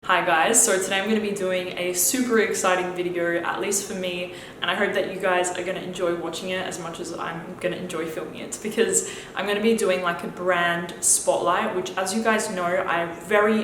Hi guys, so today I'm going to be doing a super exciting video, at least for me, and I hope that you guys are going to enjoy watching it as much as I'm going to enjoy filming it, because I'm going to be doing like a brand spotlight, which, as you guys know, I very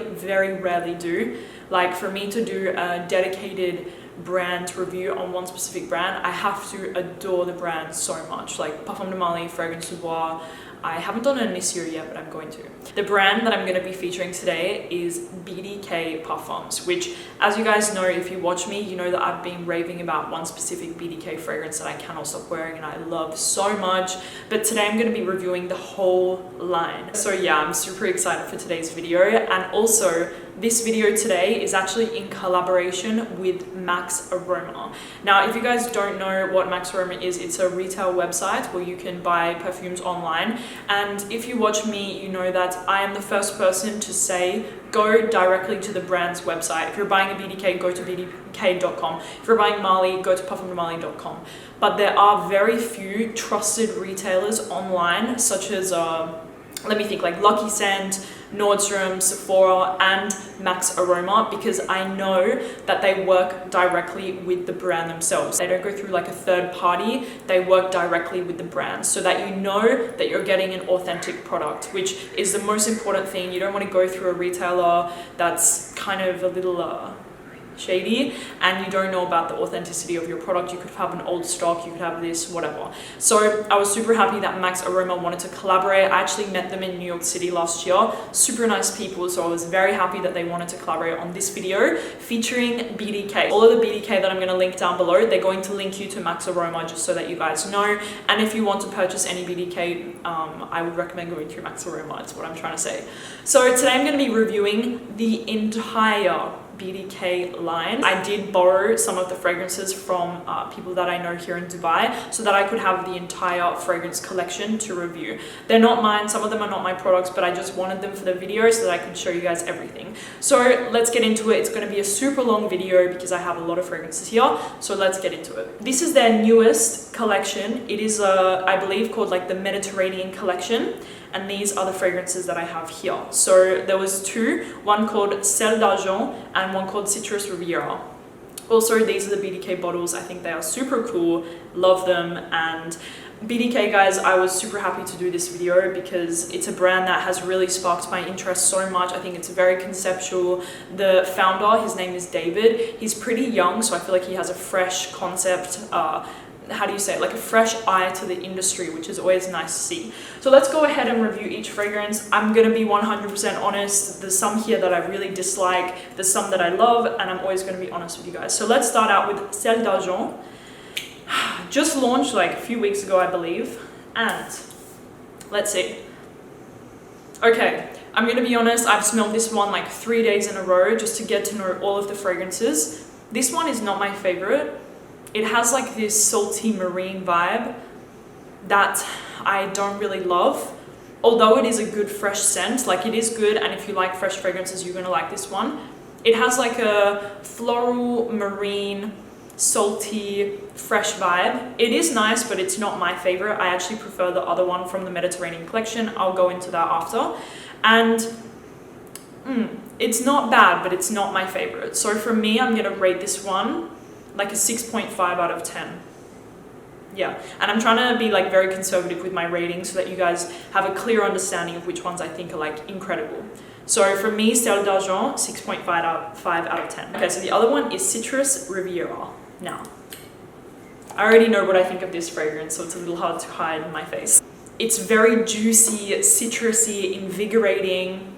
rarely do. Like, for me to do a dedicated brand review on one specific brand, I have to adore the brand so much. Like Parfum de Marly, Fragrance du Bois. I haven't done it this year yet, but I'm going to. The brand that I'm going to be featuring today is BDK Parfums, which, as you guys know, if you watch me, you know that I've been raving about one specific BDK fragrance that I cannot stop wearing and I love so much. But today I'm going to be reviewing the whole line. So yeah, I'm super excited for today's video. And also, this video today is actually in collaboration with MAX AROMA. Now, if you guys don't know what MAX AROMA is, it's a retail website where you can buy perfumes online. And if you watch me, you know that I am the first person to say, go directly to the brand's website. If you're buying a BDK, go to bdk.com. If you're buying Marly, go to parfumdemarly.com. But there are very few trusted retailers online, such as, let me think, like Lucky Scent, Nordstrom, Sephora, and MAX AROMA, because I know that they work directly with the brand themselves. They don't go through like a third party, they work directly with the brand, so that you know that you're getting an authentic product, which is the most important thing. You don't want to go through a retailer that's kind of a little shady and you don't know about the authenticity of your product. You could have an old stock, you could have this, whatever. So I was super happy that MAX AROMA wanted to collaborate. I actually met them in New York City last year. Super nice people, so I was very happy that they wanted to collaborate on this video featuring BDK. All of the BDK that I'm going to link down below, they're going to link you to MAX AROMA, just so that you guys know. And if you want to purchase any BDK, I would recommend going through MAX AROMA. That's what I'm trying to say. So today I'm going to be reviewing the entire BDK line. I did borrow some of the fragrances from people that I know here in Dubai, so that I could have the entire fragrance collection to review. They're not mine, some of them are not my products, but I just wanted them for the video so that I could show you guys everything. So let's get into it. It's going to be a super long video because I have a lot of fragrances here, so let's get into it. This is their newest collection. It is I believe called like the Mediterranean collection, and these are the fragrances that I have here. So there was two, one called Cel Darjeong and one called Citrus Riviere. Also, these are the BDK bottles. I think they are super cool, love them. And BDK, guys, I was super happy to do this video because it's a brand that has really sparked my interest so much. I think it's very conceptual. The founder, his name is David. He's pretty young, so I feel like he has a fresh concept, how do you say it, like a fresh eye to the industry, which is always nice to see. So let's go ahead and review each fragrance. I'm gonna be 100% honest. There's some here that I really dislike, there's some that I love, and I'm always gonna be honest with you guys. So let's start out with Cel Darjeong. Just launched like a few weeks ago, I believe, and let's see. Okay, I'm gonna be honest, I've smelled this one like 3 days in a row just to get to know all of the fragrances. This one is not my favorite. It has like this salty marine vibe that I don't really love, although it is a good fresh scent. Like, it is good, and if you like fresh fragrances, you're gonna like this one. It has like a floral, marine, salty, fresh vibe. It is nice, but it's not my favorite. I actually prefer the other one from the Mediterranean collection. I'll go into that after. And it's not bad, but it's not my favorite. So for me, I'm gonna rate this one like a 6.5 out of 10. Yeah, and I'm trying to be like very conservative with my ratings so that you guys have a clear understanding of which ones I think are like incredible. So for me, Cel Darjeong, 6.5 out of 10. Okay, so the other one is Citrus Riviere. Now, I already know what I think of this fragrance, so it's a little hard to hide in my face. It's very juicy, citrusy, invigorating.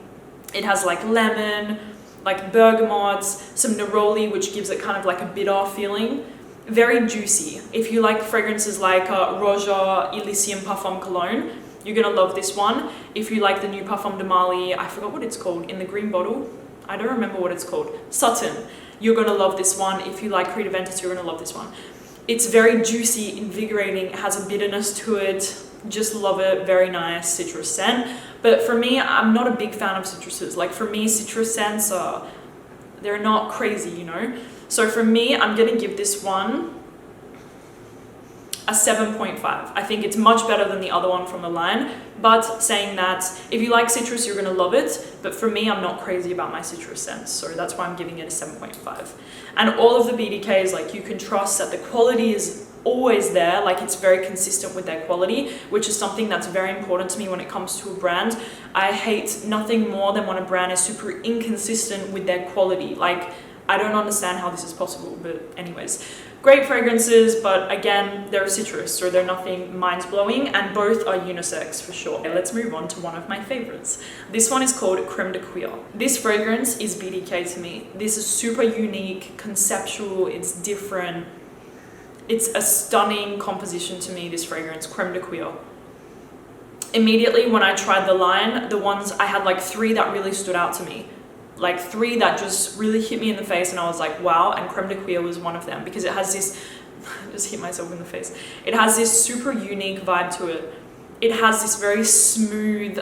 It has like lemon, like bergamot, some neroli, which gives it kind of like a bitter feeling. Very juicy. If you like fragrances like Roja Elysium Parfum Cologne, you're gonna love this one. If you like the new Parfum de Marly, I forgot what it's called, in the green bottle, I don't remember what it's called, Sutton, you're gonna love this one. If you like Creed Aventus, you're gonna love this one. It's very juicy, invigorating, it has a bitterness to it. Just love it, very nice citrus scent. But for me, I'm not a big fan of citruses. Like, for me, citrus scents are, they're not crazy, you know? So for me, I'm gonna give this one a 7.5. I think it's much better than the other one from the line. But saying that, if you like citrus, you're gonna love it. But for me, I'm not crazy about my citrus scents, so that's why I'm giving it a 7.5. And all of the BDKs, like, you can trust that the quality is always there, like it's very consistent with their quality, which is something that's very important to me when it comes to a brand. I hate nothing more than when a brand is super inconsistent with their quality. Like, I don't understand how this is possible, but anyways. Great fragrances, but again, they're citrus, so they're nothing mind-blowing, and both are unisex for sure. Okay, let's move on to one of my favorites. This one is called Creme de Quire. This fragrance is BDK to me. This is super unique, conceptual, it's different. It's a stunning composition to me, this fragrance, Creme de Quire. Immediately when I tried the line, the ones, I had like 3 that really stood out to me. Like 3 that just really hit me in the face, and I was like, wow, and Creme de Quire was one of them, because it has this, I just hit myself in the face. It has this super unique vibe to it. It has this very smooth,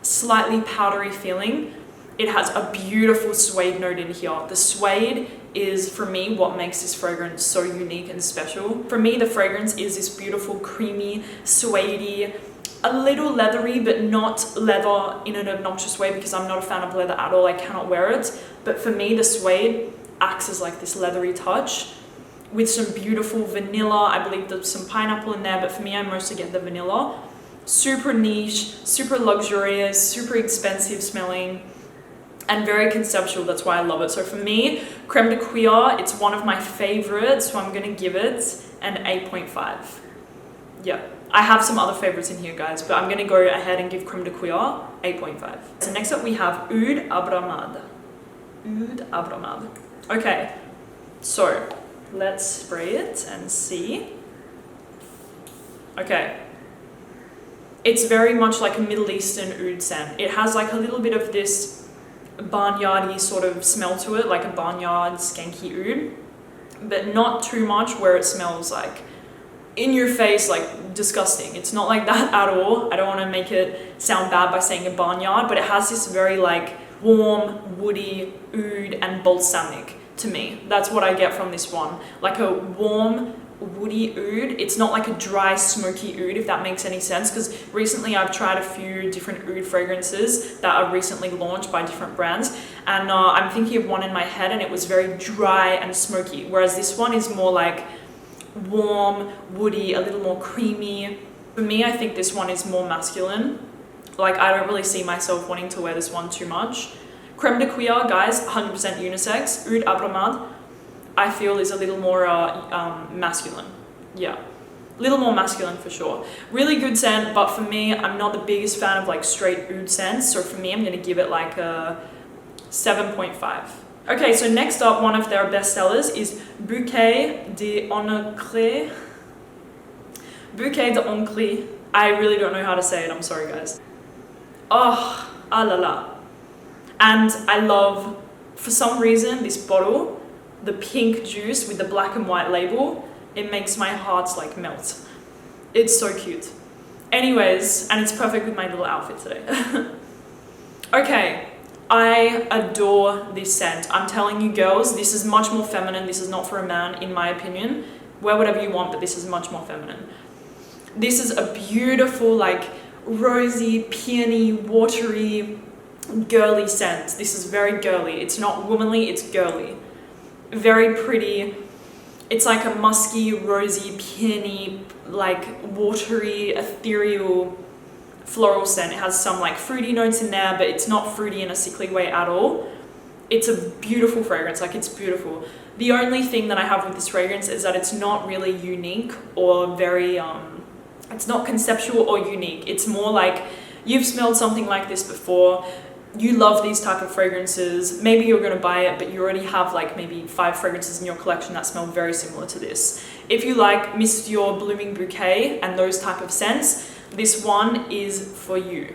slightly powdery feeling. It has a beautiful suede note in here. The suede is, for me, what makes this fragrance so unique and special. For me, the fragrance is this beautiful, creamy, suede-y, a little leathery, but not leather in an obnoxious way, because I'm not a fan of leather at all. I cannot wear it. But for me, the suede acts as like this leathery touch with some beautiful vanilla. I believe there's some pineapple in there, but for me, I mostly get the vanilla. Super niche, super luxurious, super expensive smelling, and very conceptual. That's why I love it. So for me, Creme de Quire, it's one of my favorites, so I'm gonna give it an 8.5. Yeah. I have some other favorites in here, guys, but I'm going to go ahead and give Creme de Quire 8.5. So next up we have Oud Abramad. Oud Abramad. Okay, so let's spray it and see. Okay. It's very much like a Middle Eastern oud scent. It has like a little bit of this barnyardy sort of smell to it, like a barnyard skanky oud, but not too much where it smells like in your face, like disgusting. It's not like that at all. I don't want to make it sound bad by saying a barnyard, but it has this very like warm, woody, oud and balsamic to me. That's what I get from this one. Like a warm, woody oud. It's not like a dry, smoky oud, if that makes any sense, because recently I've tried a few different oud fragrances that are recently launched by different brands, and I'm thinking of one in my head and it was very dry and smoky, whereas this one is more like warm, woody, a little more creamy. For me, I think this one is more masculine. Like, I don't really see myself wanting to wear this one too much. Creme de Quire, guys, 100% unisex. Oud Abramad, I feel, is a little more masculine. Yeah, a little more masculine for sure. Really good scent, but for me, I'm not the biggest fan of like straight oud scents, so for me, I'm gonna give it like a 7.5. Okay, so next up, one of their best sellers is Bouquet de Honor. Bouquet de Honor. I really don't know how to say it, I'm sorry guys. Oh, ah la la. And I love, for some reason, this bottle, the pink juice with the black and white label, it makes my heart like melt. It's so cute. Anyways, and it's perfect with my little outfit today. Okay. I adore this scent. I'm telling you girls, this is much more feminine. This is not for a man, in my opinion. Wear whatever you want, but this is much more feminine. This is a beautiful, like, rosy, peony, watery, girly scent. This is very girly. It's not womanly, it's girly. Very pretty. It's like a musky, rosy, peony, like, watery, ethereal, floral scent. It has some like fruity notes in there, but it's not fruity in a sickly way at all. It's a beautiful fragrance, like it's beautiful. The only thing that I have with this fragrance is that it's not really unique or very, it's not conceptual or unique. It's more like you've smelled something like this before, you love these type of fragrances, maybe you're gonna buy it, but you already have like maybe 5 fragrances in your collection that smell very similar to this. If you like Monsieur Blooming Bouquet and those type of scents, this one is for you.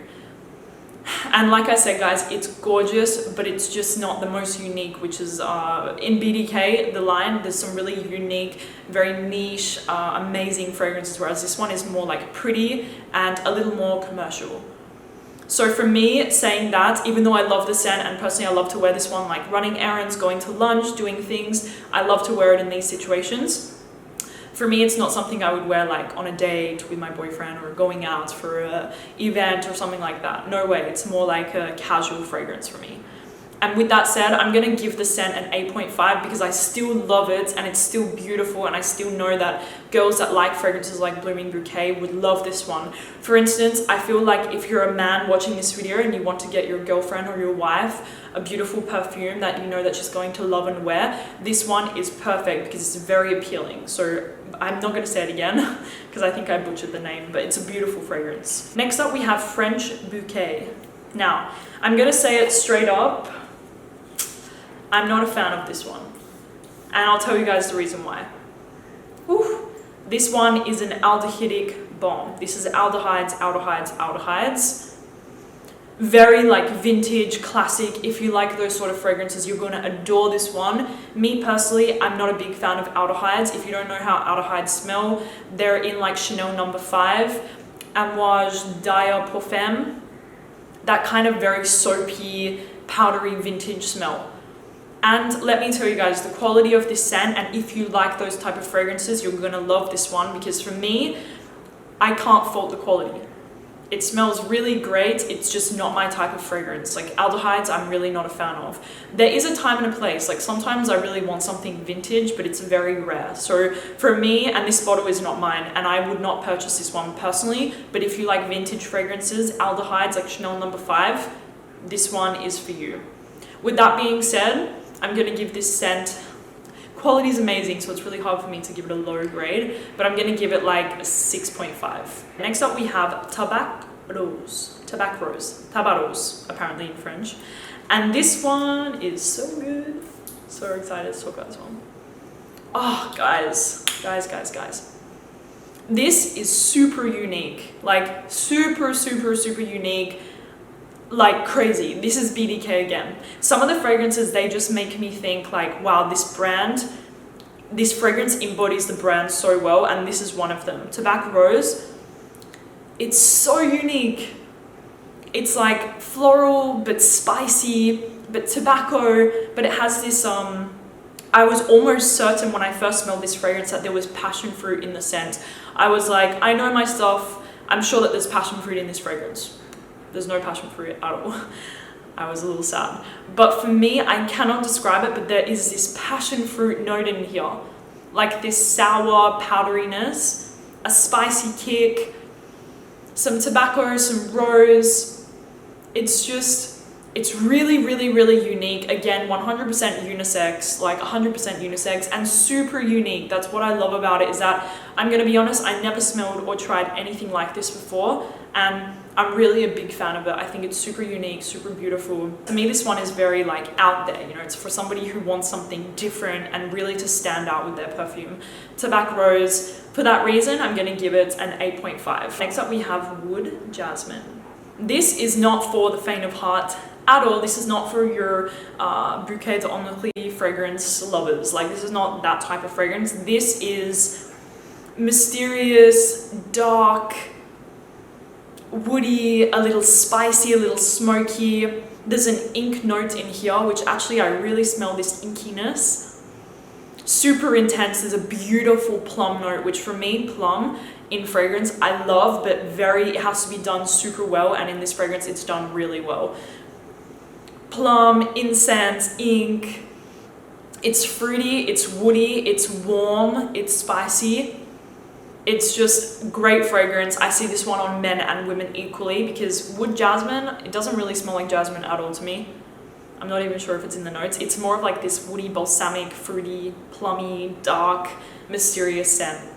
And like I said guys, it's gorgeous, but it's just not the most unique, which is in BDK, the line, there's some really unique, very niche, amazing fragrances, whereas this one is more like pretty and a little more commercial. So for me, saying that, even though I love the scent and personally I love to wear this one like running errands, going to lunch, doing things, I love to wear it in these situations. For me, it's not something I would wear like on a date with my boyfriend or going out for an event or something like that. No way, it's more like a casual fragrance for me. And with that said, I'm going to give the scent an 8.5 because I still love it and it's still beautiful, and I still know that girls that like fragrances like Blooming Bouquet would love this one. For instance, I feel like if you're a man watching this video and you want to get your girlfriend or your wife a beautiful perfume that you know that she's going to love and wear, this one is perfect because it's very appealing. So I'm not going to say it again because I think I butchered the name, but it's a beautiful fragrance. Next up, we have French Bouquet. Now, I'm going to say it straight up. I'm not a fan of this one, and I'll tell you guys the reason why. Whew. This one is an aldehydic bomb. This is aldehydes, aldehydes, aldehydes. Very like vintage, classic. If you like those sort of fragrances, you're gonna adore this one. Me personally, I'm not a big fan of aldehydes. If you don't know how aldehydes smell, they're in like Chanel No. 5, Amouage d'Air Parfum. That kind of very soapy, powdery vintage smell. And let me tell you guys, the quality of this scent, and if you like those type of fragrances, you're gonna love this one, because for me, I can't fault the quality. It smells really great, it's just not my type of fragrance. Like aldehydes, I'm really not a fan of. There is a time and a place, like sometimes I really want something vintage, but it's very rare. So for me, and this bottle is not mine, and I would not purchase this one personally, but if you like vintage fragrances, aldehydes like Chanel No. 5, this one is for you. With that being said, I'm going to give this scent, quality is amazing, so it's really hard for me to give it a low grade, but I'm going to give it like a 6.5. Next up we have Tabac Rose, apparently in French. And this one is so good. So excited to talk about this one. Oh, guys. This is super unique, like super unique. Like crazy. This is BDK again. Some of the fragrances, they just make me think like, wow, this fragrance embodies the brand so well, and this is one of them. Tabac Rose, it's so unique. It's like floral, but spicy, but tobacco, but it has this, I was almost certain when I first smelled this fragrance that there was passion fruit in the scent. I was like, I know my stuff, I'm sure that there's passion fruit in this fragrance. There's no passion fruit at all. I was a little sad. But for me, I cannot describe it, but there is this passion fruit note in here. Like this sour powderiness, a spicy kick, some tobacco, some rose. It's really unique. Again, 100% unisex, like 100% unisex, and super unique. That's what I love about it, is that, I'm gonna be honest, I never smelled or tried anything like this before, and I'm really a big fan of it. I think it's super unique, super beautiful. To me, this one is very like out there, you know, it's for somebody who wants something different and really to stand out with their perfume. Tabac Rose, for that reason, I'm gonna give it an 8.5. Next up, we have Wood Jasmine. This is not for the faint of heart at all. This is not for your Bouquet de Honor fragrance lovers. Like, this is not that type of fragrance. This is mysterious, dark, woody, a little spicy, a little smoky. There's an ink note in here, which actually I really smell this inkiness. Super intense. There's a beautiful plum note, which for me, plum in fragrance, I love, but it has to be done super well, and in this fragrance, it's done really well. Plum, incense, ink. It's fruity, it's woody, it's warm, it's spicy. It's just great fragrance. I see this one on men and women equally, because Wood Jasmine, it doesn't really smell like jasmine at all to me. I'm not even sure if it's in the notes. It's more of like this woody, balsamic, fruity, plummy, dark, mysterious scent.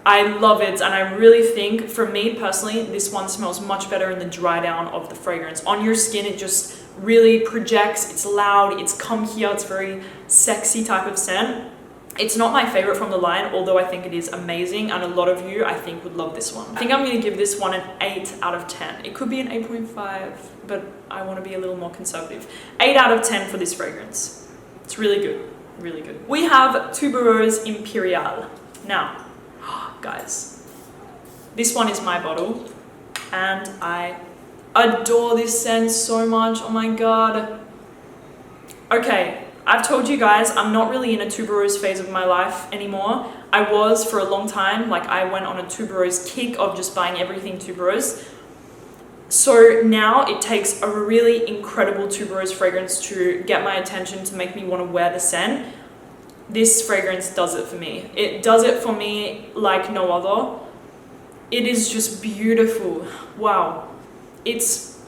I love it, and I really think, for me personally, this one smells much better in the dry down of the fragrance. On your skin, it just really projects, it's loud, it's come here, it's very sexy type of scent. It's not my favorite from the line, although I think it is amazing, and a lot of you, I think, would love this one. I think I'm going to give this one an 8 out of 10. It could be an 8.5, but I want to be a little more conservative. 8 out of 10 for this fragrance. It's really good, really good. We have Roses Imperial. Now, guys, this one is my bottle, and I adore this scent so much. Oh my god. Okay, I've told you guys, I'm not really in a tuberose phase of my life anymore. I was for a long time, like I went on a tuberose kick of just buying everything tuberose. So now it takes a really incredible tuberose fragrance to get my attention, to make me want to wear the scent. This fragrance does it for me. It does it for me like no other. It is just beautiful. Wow. It's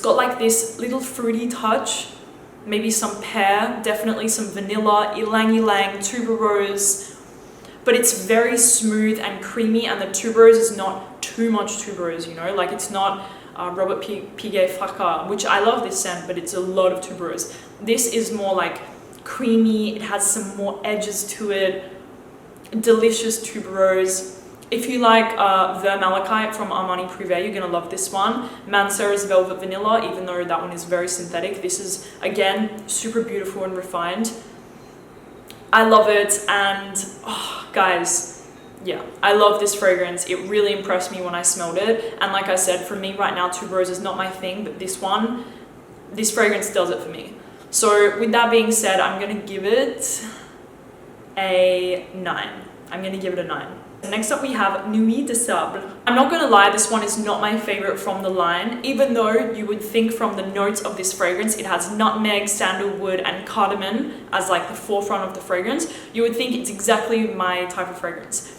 got like this little fruity touch, maybe some pear, definitely some vanilla, ylang ylang, tuberose, but it's very smooth and creamy, and the tuberose is not too much tuberose, you know, like it's not Robert Piguet Fracas, which I love this scent, but it's a lot of tuberose. This is more like creamy, it has some more edges to it, delicious tuberose. If you like the Malachite from Armani Privé, you're gonna love this one. Mancera's Velvet Vanilla, even though that one is very synthetic. This is, again, super beautiful and refined. I love it, and oh, guys, yeah, I love this fragrance. It really impressed me when I smelled it. And like I said, for me right now, tuberose is not my thing, but this fragrance does it for me. So with that being said, I'm gonna give it a 9. I'm gonna give it a 9. Next up we have Nuit de Sable. I'm not gonna lie, this one is not my favorite from the line, even though you would think from the notes of this fragrance it has nutmeg, sandalwood and cardamom as like the forefront of the fragrance. You would think it's exactly my type of fragrance.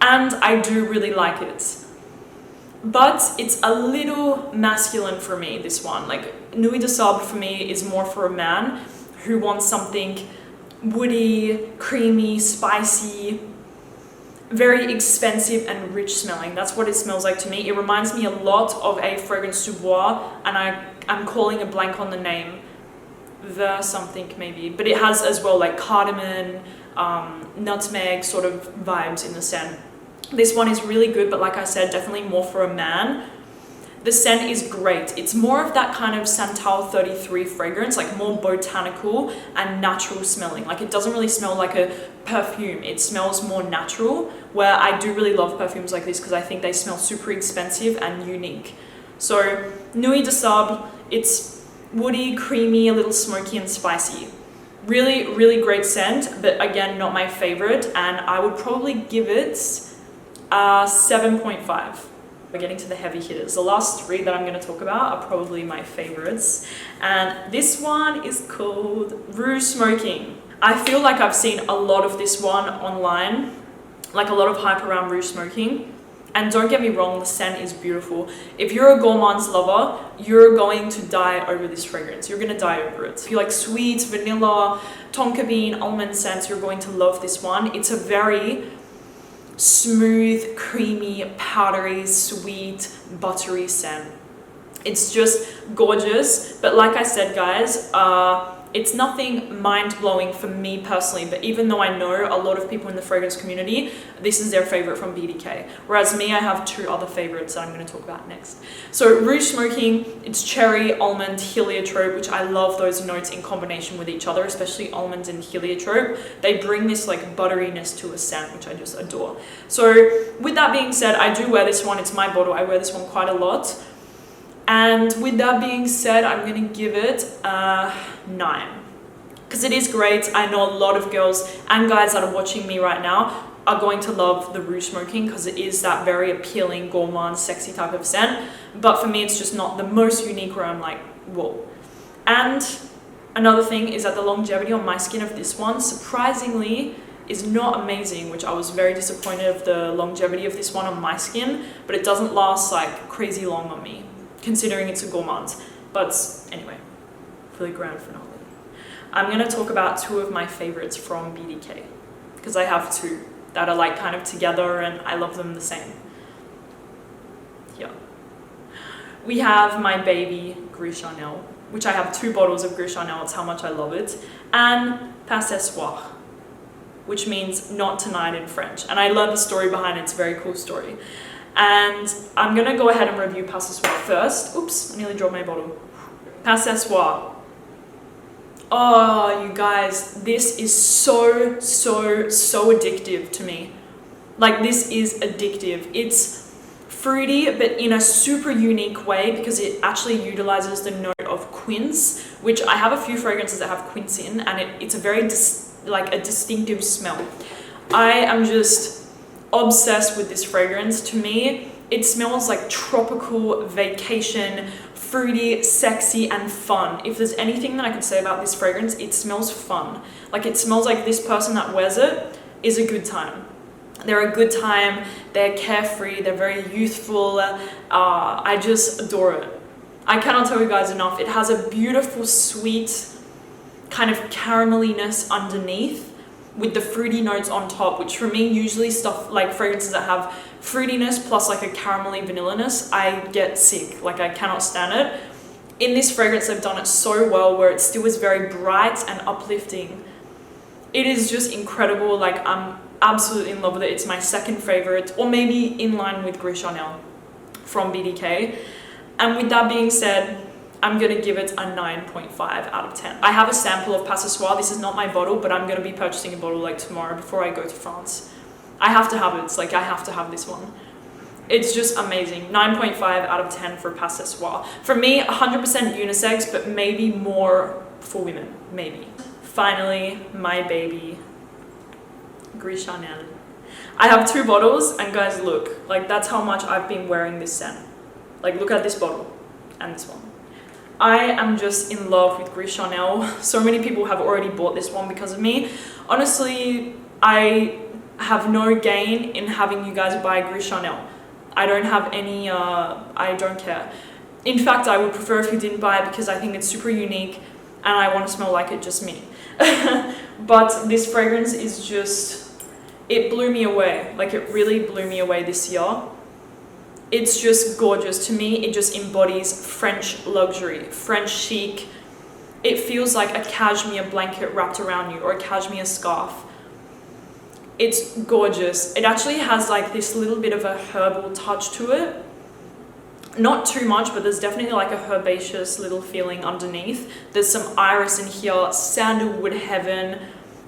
And I do really like it. But it's a little masculine for me, this one. Like Nuit de Sable for me is more for a man who wants something woody, creamy, spicy, very expensive and rich smelling. That's what it smells like to me. It reminds me a lot of a fragrance du bois, and I'm calling a blank on the name. The something maybe, but it has as well like cardamom, nutmeg sort of vibes in the scent. This one is really good, but like I said, definitely more for a man. The scent is great. It's more of that kind of Santal 33 fragrance, like more botanical and natural smelling. Like it doesn't really smell like a perfume. It smells more natural, where I do really love perfumes like this because I think they smell super expensive and unique. So Nuit de Sable, it's woody, creamy, a little smoky and spicy. Really, really great scent, but again, not my favorite. And I would probably give it 7.5. We're getting to the heavy hitters. The last 3 that I'm going to talk about are probably my favorites. And this one is called Rue Smoking. I feel like I've seen a lot of this one online, like a lot of hype around Rue Smoking. And don't get me wrong, the scent is beautiful. If you're a gourmand's lover, you're going to die over this fragrance. You're going to die over it. If you like sweets, vanilla, tonka bean, almond scents, you're going to love this one. It's a very smooth, creamy, powdery, sweet, buttery scent. It's just gorgeous, but like I said, guys, it's nothing mind-blowing for me personally, but even though I know a lot of people in the fragrance community, this is their favorite from BDK. Whereas me, I have 2 other favorites that I'm going to talk about next. So Rue Smoking, it's cherry, almond, heliotrope, which I love those notes in combination with each other, especially almond and heliotrope. They bring this like butteriness to a scent, which I just adore. So with that being said, I do wear this one. It's my bottle. I wear this one quite a lot. And with that being said, I'm going to give it a 9. Because it is great. I know a lot of girls and guys that are watching me right now are going to love the Rue Smoking because it is that very appealing, gourmand, sexy type of scent. But for me, it's just not the most unique where I'm like, whoa. And another thing is that the longevity on my skin of this one, surprisingly, is not amazing, which I was very disappointed of the longevity of this one on my skin. But it doesn't last like crazy long on me, considering it's a gourmand. But anyway, for the grand finale, I'm going to talk about 2 of my favorites from BDK, because I have 2 that are like kind of together and I love them the same. Here we have my baby Grisha, which I have 2 bottles of Grisha. It's how much I love it, and Pas ce soir, which means not tonight in French, and I love the story behind it. It's a very cool story. And I'm going to go ahead and review Pas ce soir first. Oops, I nearly dropped my bottle. Pas ce soir. Oh, you guys, this is so addictive to me. Like, this is addictive. It's fruity, but in a super unique way because it actually utilizes the note of of quince, which I have a few fragrances that have quince in, and it's a very like a distinctive smell. I am just obsessed with this fragrance. To me, it smells like tropical vacation, fruity, sexy, and fun. If there's anything that I could say about this fragrance, it smells fun. Like, it smells like this person that wears it is a good time. They're a good time, they're carefree, they're very youthful. I just adore it. I cannot tell you guys enough. It has a beautiful, sweet kind of carameliness underneath with the fruity notes on top, which for me, usually stuff like fragrances that have fruitiness plus like a caramelly vanilliness, I get sick. Like, I cannot stand it. In this fragrance, they've done it so well where it still is very bright and uplifting. It is just incredible. Like, I'm absolutely in love with it. It's my second favorite, or maybe in line with Grisha from BDK. And with that being said, I'm going to give it a 9.5 out of 10. I have a sample of Passoir. This is not my bottle, but I'm going to be purchasing a bottle like tomorrow before I go to France. I have to have it. It's like, I have to have this one. It's just amazing. 9.5 out of 10 for Passoir. For me, 100% unisex, but maybe more for women. Maybe. Finally, my baby, Grisha. I have 2 bottles, and guys, look. Like, that's how much I've been wearing this scent. Like, look at this bottle and this one. I am just in love with Grisha. So many people have already bought this one because of me. Honestly, I have no gain in having you guys buy Grisha. I don't have any, I don't care. In fact, I would prefer if you didn't buy it because I think it's super unique and I want to smell like it, just me. But this fragrance is just, it blew me away. Like, it really blew me away this year. It's just gorgeous. To me, it just embodies French luxury, French chic. It feels like a cashmere blanket wrapped around you, or a cashmere scarf. It's gorgeous. It actually has like this little bit of a herbal touch to it. Not too much, but there's definitely like a herbaceous little feeling underneath. There's some iris in here, sandalwood heaven.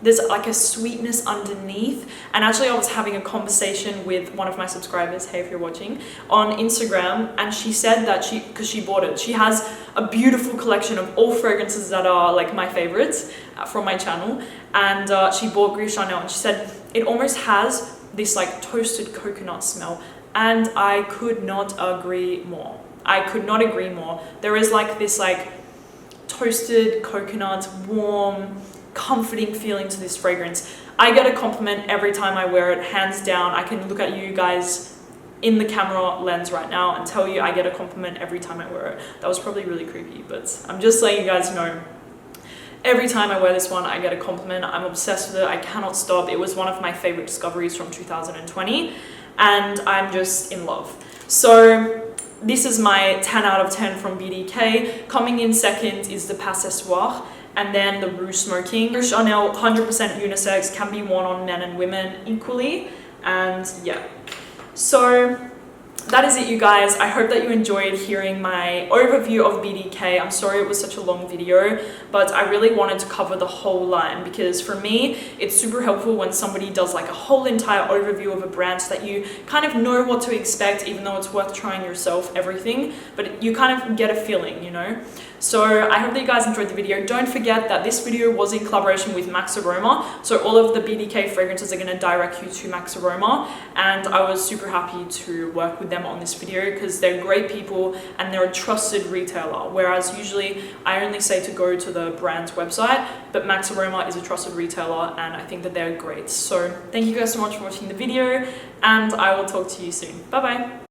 There's like a sweetness underneath. And actually, I was having a conversation with one of my subscribers, hey, if you're watching, on Instagram, and she said that because she bought it, she has a beautiful collection of all fragrances that are like my favorites from my channel. And she bought Grisha, and she said it almost has this like toasted coconut smell. And I could not agree more. I could not agree more. There is like this like toasted coconut, warm, comforting feeling to this fragrance. I get a compliment every time I wear it, hands down. I can look at you guys in the camera lens right now and tell you I get a compliment every time I wear it. That was probably really creepy, but I'm just letting you guys know. Every time I wear this one, I get a compliment. I'm obsessed with it. I cannot stop. It was one of my favorite discoveries from 2020, and I'm just in love. So this is my 10 out of 10 from BDK. Coming in second is the Passoir, and then the Rue Smoking. Chanel, 100% unisex, can be worn on men and women equally. And yeah, so that is it, you guys. I hope that you enjoyed hearing my overview of BDK. I'm sorry it was such a long video, but I really wanted to cover the whole line because for me, it's super helpful when somebody does like a whole entire overview of a brand so that you kind of know what to expect, even though it's worth trying yourself, everything, but you kind of get a feeling, you know? So I hope that you guys enjoyed the video. Don't forget that this video was in collaboration with MAX AROMA. So all of the BDK fragrances are going to direct you to MAX AROMA. And I was super happy to work with them on this video because they're great people and they're a trusted retailer. Whereas usually I only say to go to the brand's website, but MAX AROMA is a trusted retailer and I think that they're great. So thank you guys so much for watching the video and I will talk to you soon. Bye bye.